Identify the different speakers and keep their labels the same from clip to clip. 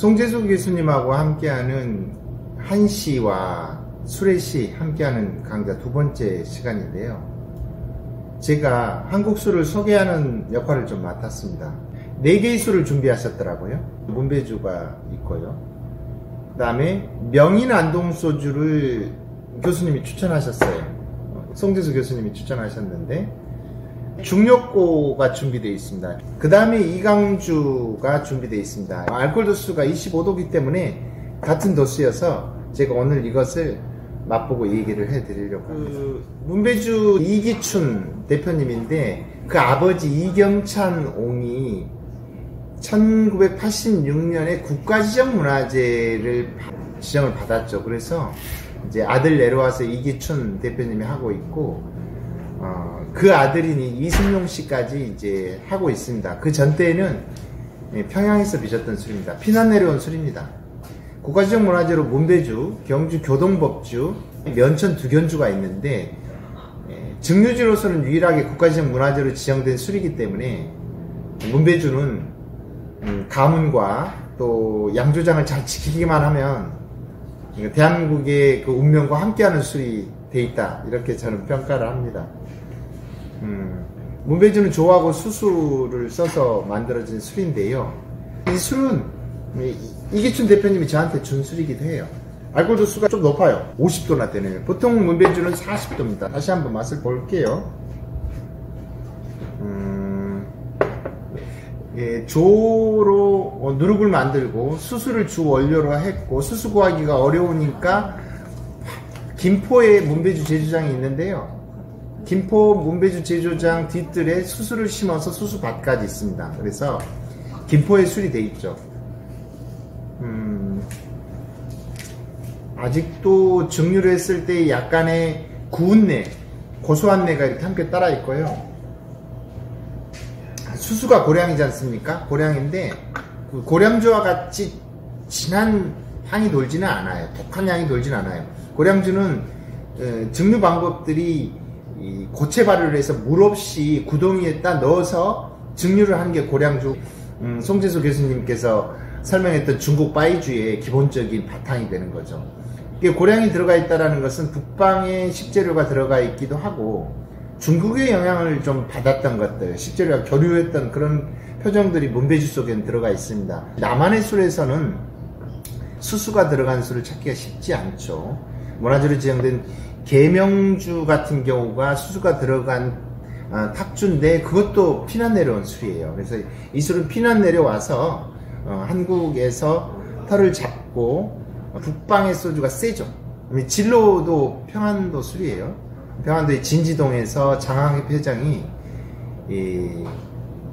Speaker 1: 송재수 교수님하고 함께하는 한시와 수레시 함께하는 강좌 두 번째 시간인데요. 제가 한국 술을 소개하는 역할을 좀 맡았습니다. 4개의 술을 준비하셨더라고요. 문배주가 있고요. 그 다음에 명인 안동소주를 교수님이 추천하셨어요. 송재수 교수님이 추천하셨는데 중력고가 준비되어 있습니다. 그 다음에 이강주가 준비되어 있습니다. 알코올 도수가 25도이기 때문에 같은 도수여서 제가 오늘 이것을 맛보고 얘기를 해드리려고 합니다. 문배주 이기춘 대표님인데 그 아버지 이경찬 옹이 1986년에 국가지정문화재를 지정을 받았죠. 그래서 이제 아들 내려와서 이기춘 대표님이 하고 있고 그 아들인 이승용 씨까지 이제 하고 있습니다. 그 전때에는 평양에서 빚었던 술입니다. 피난 내려온 술입니다. 국가지정문화재로 문배주, 경주 교동법주, 면천 두견주가 있는데 증류주로서는 유일하게 국가지정문화재로 지정된 술이기 때문에 문배주는 가문과 또 양조장을 잘 지키기만 하면 대한민국의 그 운명과 함께하는 술이 돼 있다, 이렇게 저는 평가를 합니다. 문배주는 조하고 수수를 써서 만들어진 술인데요. 이 술은 이기춘 대표님이 저한테 준 술이기도 해요. 알코올 도수가 좀 높아요. 50도나 되네요. 보통 문배주는 40도입니다. 다시 한번 맛을 볼게요. 조로 누룩을 만들고 수수를 주 원료로 했고, 수수 구하기가 어려우니까 김포에 문배주 제조장이 있는데요. 김포 문배주 제조장 뒷뜰에 수수를 심어서 수수밭까지 있습니다. 그래서 김포에 술이 돼 있죠. 아직도 증류를 했을 때 약간의 구운내, 고소한 내가 이렇게 함께 따라 있고요. 수수가 고량이지 않습니까? 고량인데 그 고량주와 같이 진한 향이 돌지는 않아요. 독한 향이 돌지는 않아요. 고량주는 증류 방법들이 고체 발효를 해서 물 없이 구덩이에다 넣어서 증류를 하는 게 고량주, 송재수 교수님께서 설명했던 중국 바이주의 기본적인 바탕이 되는 거죠. 이게 고량이 들어가 있다는 것은 북방의 식재료가 들어가 있기도 하고 중국의 영향을 좀 받았던 것들, 식재료가 교류했던 그런 표정들이 문배주 속에는 들어가 있습니다. 남한의 술에서는 수수가 들어간 술을 찾기가 쉽지 않죠. 문화재로 지정된 계명주 같은 경우가 수수가 들어간 탁주인데 그것도 피난 내려온 술이에요. 그래서 이 술은 피난 내려와서 한국에서 털을 잡고 북방의 소주가 세죠. 진로도 평안도 술이에요. 평안도의 진지동에서 장항엽 회장이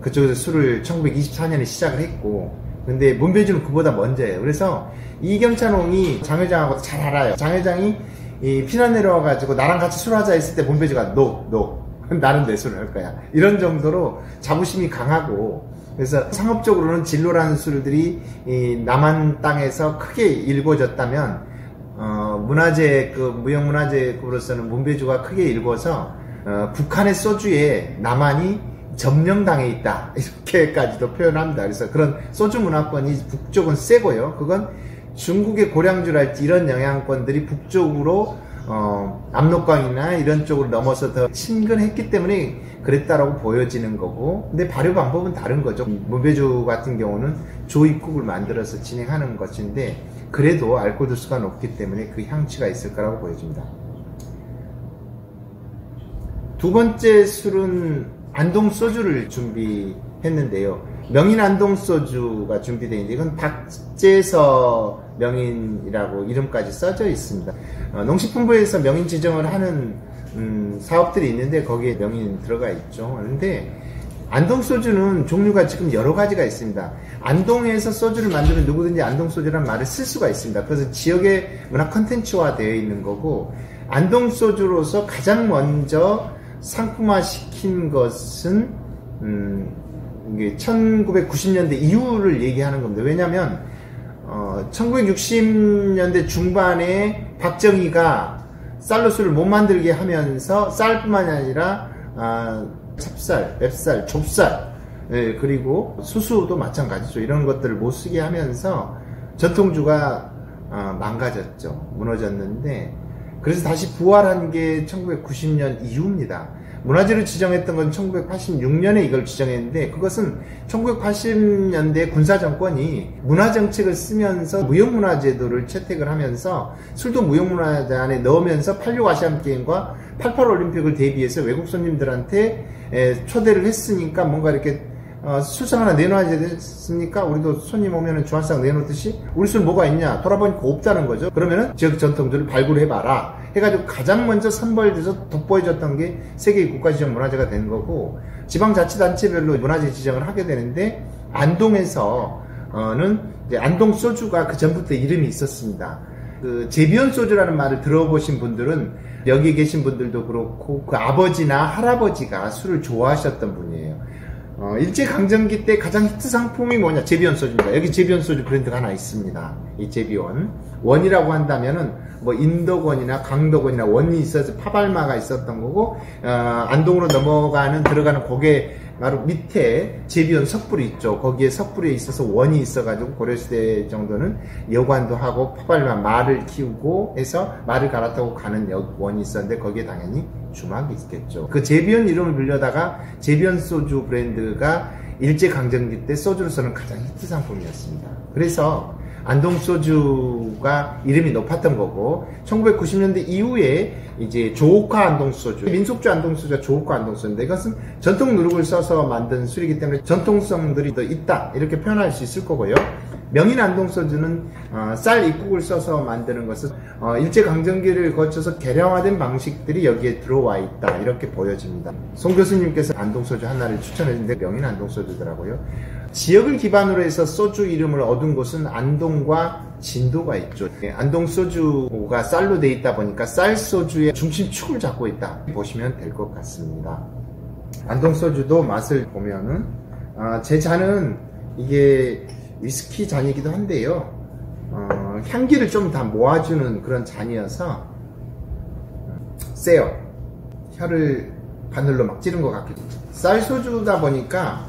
Speaker 1: 그쪽에서 술을 1924년에 시작을 했고, 근데 문배주는 그보다 먼저예요. 그래서 이경찬옹이 장 회장하고 잘 알아요. 장 회장이 피난 내려와가지고 나랑 같이 술하자 했을 때 문배주가 노 나는 내 술을 할 거야, 이런 정도로 자부심이 강하고, 그래서 상업적으로는 진로라는 술들이 남한 땅에서 크게 일궈졌다면 문화재, 무형문화재급으로서는 문배주가 크게 일궈서 북한의 소주에 남한이 점령당해 있다, 이렇게까지도 표현합니다. 그래서 그런 소주 문화권이 북쪽은 세고요. 그건 중국의 고량주랄지 이런 영향권들이 북쪽으로 압록강이나 이런 쪽으로 넘어서 더 친근했기 때문에 그랬다라고 보여지는 거고, 근데 발효 방법은 다른 거죠. 문배주 같은 경우는 조입국을 만들어서 진행하는 것인데 그래도 알코올 도수가 높기 때문에 그 향취가 있을 거라고 보여집니다. 두 번째 술은 안동소주를 준비했는데요. 명인 안동소주가 준비되어 있는데 이건 박재서 명인이라고 이름까지 써져 있습니다. 농식품부에서 명인 지정을 하는 사업들이 있는데 거기에 명인 들어가 있죠. 그런데 안동소주는 종류가 지금 여러 가지가 있습니다. 안동에서 소주를 만들면 누구든지 안동소주라는 말을 쓸 수가 있습니다. 그래서 지역의 문화 컨텐츠화 되어 있는 거고, 안동소주로서 가장 먼저 상품화 시킨 것은 이게 1990년대 이후를 얘기하는 겁니다. 왜냐하면 1960년대 중반에 박정희가 쌀로 술을 못 만들게 하면서 쌀뿐만이 아니라 찹쌀, 맵쌀, 좁쌀, 그리고 수수도 마찬가지죠. 이런 것들을 못 쓰게 하면서 전통주가 망가졌죠. 무너졌는데 그래서 다시 부활한 게 1990년 이후입니다. 문화재로 지정했던 건 1986년에 이걸 지정했는데 그것은 1980년대 군사정권이 문화정책을 쓰면서 무형문화재도를 채택을 하면서 술도 무형문화재 안에 넣으면서 86 아시안게임과 88 올림픽을 대비해서 외국 손님들한테 초대를 했으니까 뭔가 이렇게 술상 하나 내놔야 됐습니까? 우리도 손님 오면은 주한상 내놓듯이 우리 술 뭐가 있냐? 돌아보니까 없다는 거죠. 그러면은 지역 전통들을 발굴해봐라 해가지고 가장 먼저 선발돼서 돋보여줬던 게 세계 국가지정 문화재가 된 거고 지방자치단체별로 문화재 지정을 하게 되는데 안동에서는 이제 안동 소주가 그 전부터 이름이 있었습니다. 그 제비온 소주라는 말을 들어보신 분들은 여기 계신 분들도 그렇고 그 아버지나 할아버지가 술을 좋아하셨던 분이에요. 일제강점기 때 가장 히트 상품이 뭐냐? 제비온 소주입니다. 여기 제비온 소주 브랜드가 하나 있습니다. 이 제비온. 원이라고 한다면은 뭐 인도권이나 강도권이나 원이 있어서 파발마가 있었던 거고, 안동으로 들어가는 고개 바로 밑에 제비온 석불이 있죠. 거기에 석불에 있어서 원이 있어가지고 고려시대 정도는 여관도 하고 파발마 말을 키우고 해서 말을 갈아타고 가는 원이 있었는데 거기에 당연히 주막이 있겠죠. 그 제비온 이름을 빌려다가 제비온 소주 브랜드가 일제강점기 때 소주로서는 가장 히트 상품이었습니다. 그래서 안동 소주가 이름이 높았던 거고 1990년대 이후에 이제 조옥화 안동 소주, 민속주 안동 소주가 조옥화 안동 소주인데 이것은 전통 누룩을 써서 만든 술이기 때문에 전통성들이 더 있다 이렇게 표현할 수 있을 거고요. 명인 안동 소주는 쌀 입국을 써서 만드는 것은 일제강점기를 거쳐서 개량화된 방식들이 여기에 들어와 있다 이렇게 보여집니다. 송 교수님께서 안동 소주 하나를 추천해 주는데 명인 안동 소주더라고요. 지역을 기반으로 해서 소주 이름을 얻은 곳은 안동과 진도가 있죠. 안동 소주가 쌀로 돼 있다 보니까 쌀 소주의 중심축을 잡고 있다 보시면 될 것 같습니다. 안동 소주도 맛을 보면은 제 잔은 이게 위스키 잔이기도 한데요. 향기를 좀 다 모아주는 그런 잔이어서 세요. 혀를 바늘로 막 찌른 것 같기도. 쌀 소주다 보니까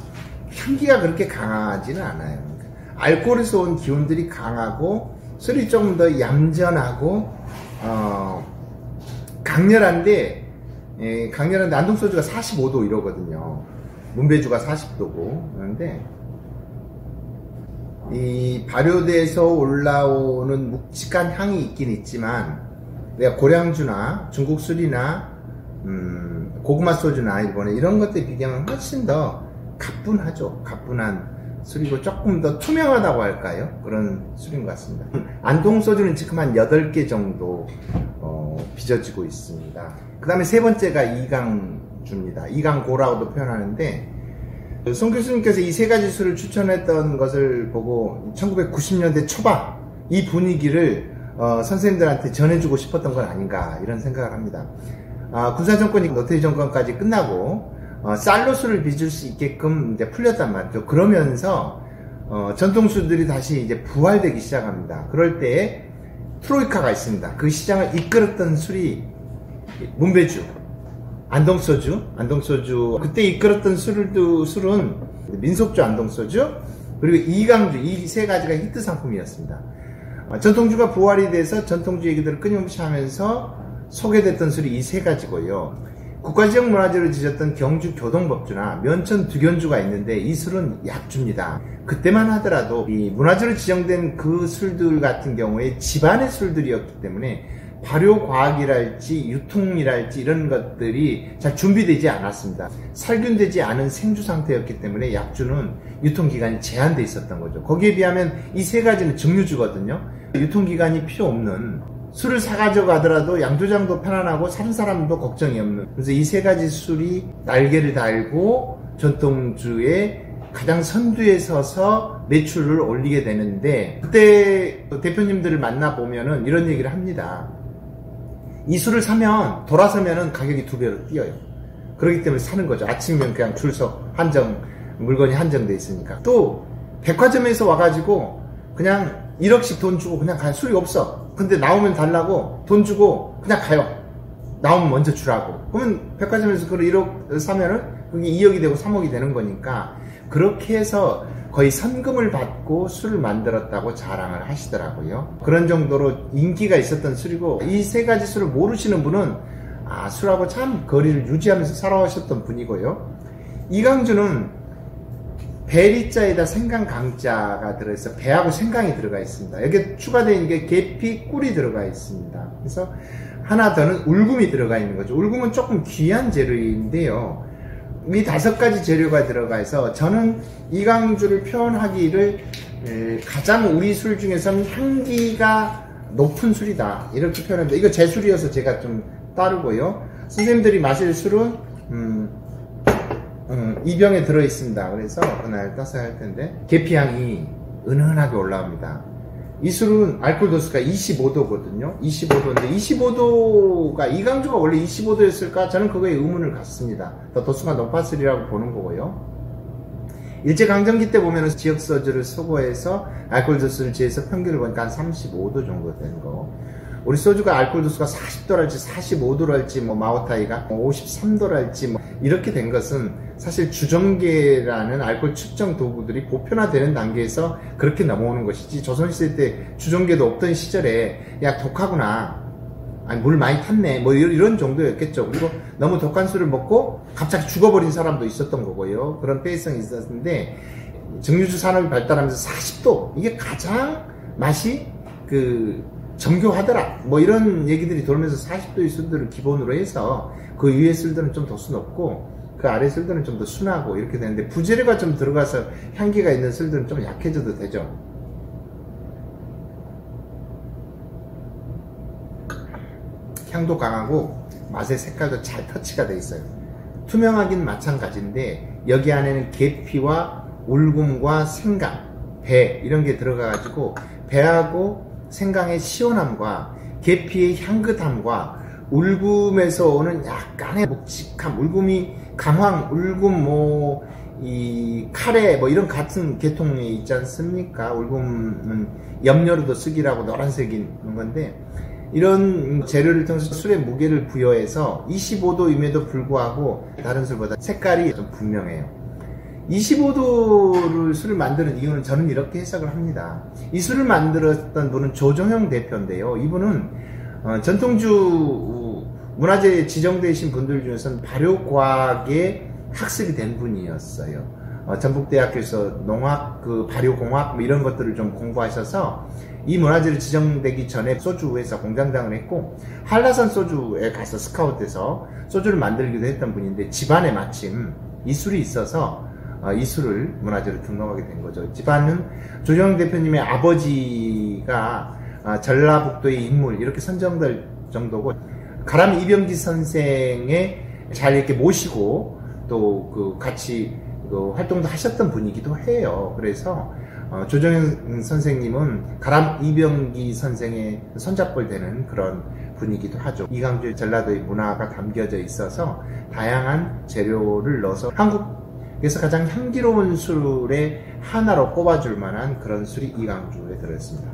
Speaker 1: 향기가 그렇게 강하지는 않아요. 알코올에서 온 기운들이 강하고 술이 좀 더 얌전하고 강렬한데 안동 소주가 45도 이러거든요. 문배주가 40도고 그런데 이 발효돼서 올라오는 묵직한 향이 있긴 있지만 내가 고량주나 중국 술이나 고구마 소주나 일본에 이런 것들에 비교하면 훨씬 더 가뿐하죠. 가뿐한 술이고 조금 더 투명하다고 할까요? 그런 술인 것 같습니다. 안동 소주는 지금 한 8개 정도 빚어지고 있습니다. 그 다음에 세 번째가 이강주입니다. 이강고라고도 표현하는데 송 교수님께서 이 세 가지 술을 추천했던 것을 보고 1990년대 초반 이 분위기를 선생님들한테 전해주고 싶었던 건 아닌가 이런 생각을 합니다. 군사정권이 노태우 정권까지 끝나고 쌀로 술을 빚을 수 있게끔 이제 풀렸단 말이죠. 그러면서 전통술들이 다시 이제 부활되기 시작합니다. 그럴 때 트로이카가 있습니다. 그 시장을 이끌었던 술이 문배주, 안동소주. 그때 이끌었던 술은 민속주 안동소주, 그리고 이강주, 이 세 가지가 히트 상품이었습니다. 전통주가 부활이 돼서 전통주 얘기들을 끊임없이 하면서 소개됐던 술이 이 세 가지고요. 국가지역 문화재로 지정했던 경주 교동법주나 면천 두견주가 있는데 이 술은 약주입니다. 그때만 하더라도 이 문화재로 지정된 그 술들 같은 경우에 집안의 술들이었기 때문에 발효 과학이랄지 유통이랄지 이런 것들이 잘 준비되지 않았습니다. 살균되지 않은 생주 상태였기 때문에 약주는 유통기간이 제한되어 있었던 거죠. 거기에 비하면 이 세 가지는 증류주거든요. 유통기간이 필요 없는 술을 사가지고 가더라도 양조장도 편안하고 사는 사람도 걱정이 없는, 그래서 이 세 가지 술이 날개를 달고 전통주의 가장 선두에 서서 매출을 올리게 되는데, 그때 대표님들을 만나보면은 이런 얘기를 합니다. 이 술을 사면 돌아서면은 가격이 2배로 뛰어요. 그렇기 때문에 사는 거죠. 아침이면 그냥 줄서 물건이 한정돼 있으니까. 또 백화점에서 와가지고 그냥 1억씩 돈 주고 그냥 가요. 술이 없어. 근데 나오면 달라고 돈 주고 그냥 가요. 나오면 먼저 주라고. 그러면 백화점에서 그걸 1억 사면은 그게 2억이 되고 3억이 되는 거니까 그렇게 해서 거의 선금을 받고 술을 만들었다고 자랑을 하시더라고요. 그런 정도로 인기가 있었던 술이고, 이 세 가지 술을 모르시는 분은 술하고 참 거리를 유지하면서 살아오셨던 분이고요. 이강주는 배리자에다 생강 강자가 들어있어 배하고 생강이 들어가 있습니다. 여기에 추가되어 있는 게 계피, 꿀이 들어가 있습니다. 그래서 하나 더는 울금이 들어가 있는 거죠. 울금은 조금 귀한 재료인데요. 이 5가지 재료가 들어가 있어 저는 이강주를 표현하기를 가장 우리 술 중에서는 향기가 높은 술이다 이렇게 표현합니다. 이거 제 술이어서 제가 좀 따르고요. 선생님들이 마실 술은 이 병에 들어있습니다. 그래서 그날 따서 할 텐데 계피향이 은은하게 올라옵니다. 이 술은 알코올 도수가 25도거든요. 25도인데 25도가 이강주가 원래 25도였을까? 저는 그거에 의문을 갖습니다. 더 도수가 높았으리라고 보는 거고요. 일제강점기 때 보면 지역 소주를 수거해서 알코올 도수를 재해서 평균을 보니까 한 35도 정도 된 거. 우리 소주가 알코올 도수가 40도랄지 45도랄지 마오타이가 53도랄지 이렇게 된 것은 사실 주정계라는 알코올 측정 도구들이 보편화되는 단계에서 그렇게 넘어오는 것이지, 조선시대 때 주정계도 없던 시절에 야 독하구나, 아니 물 많이 탔네 이런 정도였겠죠. 그리고 너무 독한 술을 먹고 갑자기 죽어버린 사람도 있었던 거고요. 그런 폐해성이 있었는데 증류주 산업이 발달하면서 40도 이게 가장 맛이 정교하더라 이런 얘기들이 돌면서 40도의 술들을 기본으로 해서 그 위에 술들은 좀 도수 높고 그 아래 술들은 좀 더 순하고 이렇게 되는데, 부재료가 좀 들어가서 향기가 있는 술들은 좀 약해져도 되죠. 향도 강하고 맛의 색깔도 잘 터치가 돼 있어요. 투명하긴 마찬가지인데 여기 안에는 계피와 울금과 생강, 배 이런 게 들어가 가지고 배하고 생강의 시원함과 계피의 향긋함과 울금에서 오는 약간의 묵직함, 울금이 강황, 울금 이 카레 이런 같은 계통이 있지 않습니까? 울금은 염료로도 쓰기라고 노란색인 건데, 이런 재료를 통해서 술의 무게를 부여해서 25도임에도 불구하고 다른 술보다 색깔이 좀 분명해요. 25도를 술을 만드는 이유는 저는 이렇게 해석을 합니다. 이 술을 만들었던 분은 조정형 대표인데요. 이분은 전통주 문화재에 지정되신 분들 중에서는 발효과학에 학습이 된 분이었어요. 전북대학교에서 농학, 발효공학 이런 것들을 좀 공부하셔서 이 문화재를 지정되기 전에 소주회사 공장장을 했고, 한라산 소주에 가서 스카웃돼서 소주를 만들기도 했던 분인데, 집안에 마침 이 술이 있어서 이 술을 문화재로 등록하게 된 거죠. 집안은 조정형 대표님의 아버지가 전라북도의 인물 이렇게 선정될 정도고, 가람 이병기 선생의 잘 이렇게 모시고 또 같이 활동도 하셨던 분이기도 해요. 그래서 조정형 선생님은 가람 이병기 선생의 손잡벌 되는 그런 분이기도 하죠. 이강주의 전라도의 문화가 담겨져 있어서 다양한 재료를 넣어서 한국에서 가장 향기로운 술의 하나로 꼽아줄 만한 그런 술이 이강주에 들어있습니다.